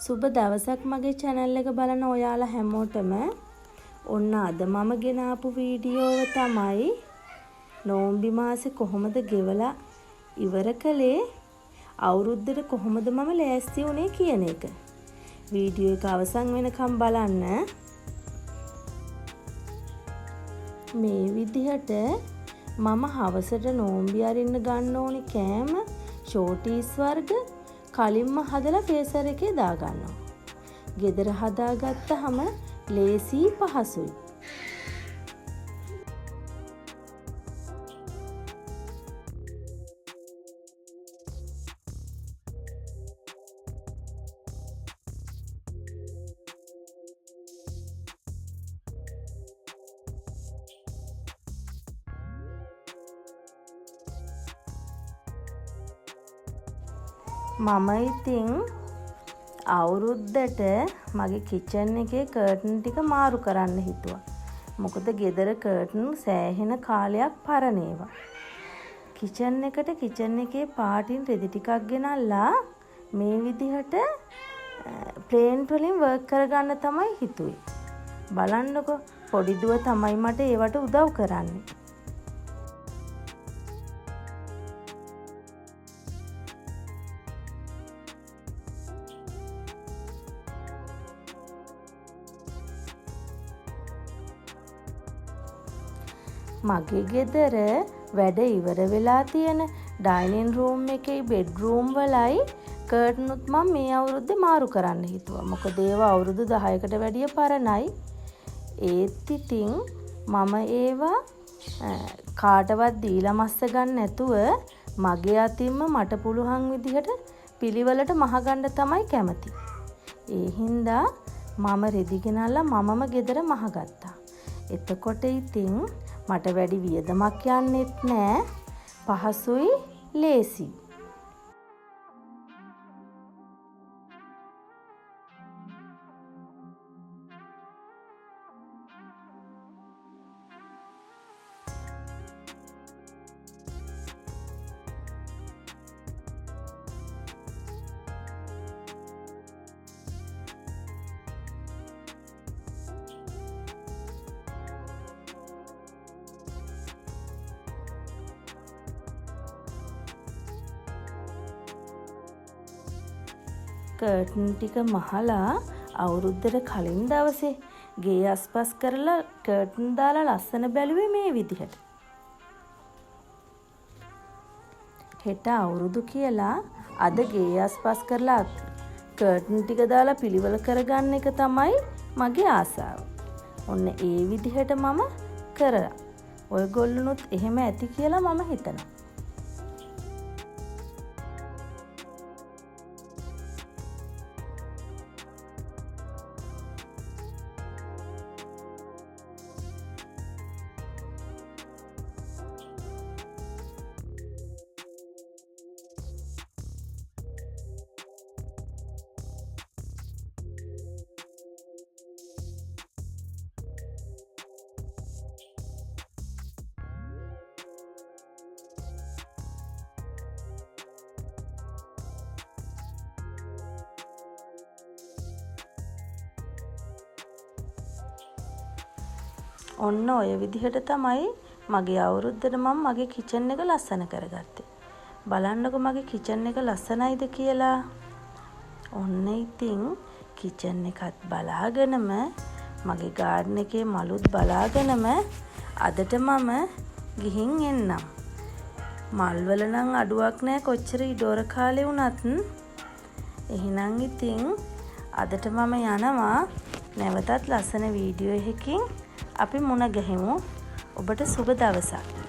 සුබ දවසක් මගේ channel එක බලන ඔයාලා හැමෝටම. ඔන්න අද මම ගෙන ආපු වීඩියෝව තමයි නෝම්බි මාසේ කොහොමද ගෙවලා ඉවර කළේ, අවුරුද්දට කොහොමද මම ලෑස්ති වුණේ කියන එක. වීඩියෝ එක අවසන් වෙනකම් බලන්න. මේ විදිහට මම හවසට නෝම්බි අරින්න ගන්න ඕනි කෑම ෂෝටීස් වර්ග කලින්ම හදලා ෆ්‍රීසර් එකේ දාගන්නවා. ගෙදර හදාගත්තාම ලේසි පහසුයි. මම ඉතින් අවුරුද්දට මගේ කිචන් එකේ කර්ටන් ටික මාරු කරන්න හිතුවා. මොකද ගෙදර කර්ටන් සෑහෙන කාලයක් පරණ ඒවා. කිචන් එකේ පාටින් රෙදි ටිකක් ගෙනල්ලා මේ විදිහට ප්ලේන් වලින් වර්ක් කරගන්න තමයි හිතුවේ. බලන්නකෝ පොඩි දුව තමයි මට ඒවට උදව් කරන්නේ. මගේ ගෙදර වැඩ ඉවර වෙලා තියෙන ඩයිනින් රූම් එකේ බෙඩ්රූම් වලයි කර්ටනුත් මම මේ අවුරුද්දේ මාරු කරන්න හිතුවා. මොකද ඒවා අවුරුදු 10කට වැඩිය පරණයි. ඒත් ඉතින් මම ඒවා කාටවත් දීලා මස්ස ගන්න නැතුව මගේ අතින්ම මට පුළුවන් විදිහට පිළිවෙලට මහගන්න තමයි කැමති. ඒ හින්දා මම රෙදි ගෙනල්ලා මමම ගෙදර මහගත්තා. එතකොට ඉතින් මට වැඩි වියදමක් යන්නෙත් නෑ. පහසුයි, ලේසි. කර්ටන් ටික මහලා අවුරුද්දට කලින් දවසේ ගේ අස්පස් කරලා කර්ටන් දාලා ලස්සන බැලුවේ මේ විදිහට. හෙට අවුරුදු කියලා අද ගේ අස්පස් කරලා කර්ටන් ටික දාලා පිළිවෙල කරගන්න එක තමයි මගේ ආසාව. ඔන්න ඒ විදිහට මම කරලා. ඔයගොල්ලොනුත් එහෙම ඇති කියලා මම හිතනවා. ඔන්න ඔය විදිහට තමයි මගේ අවුරුද්දට මම මගේ කිචන් එක ලස්සන කරගත්තේ. බලන්නකෝ මගේ කිචන් එක ලස්සනයිද කියලා. ඔන්න ඉතින් කිචන් එකත් බලාගෙනම මගේ ගාඩන් එකේ මලුත් බලාගෙනම අදට මම ගිහින් එන්නම්. මල් වල නම් අඩුවක් නෑ කොච්චර ඉඩෝර කාලේ වුණත්. එහෙනම් ඉතින් අදට මම යනවා. නැවතත් ලස්සන වීඩියෝ එකකින් අපි මුණ ගැහෙමු. ඔබට සුබ දවසක්.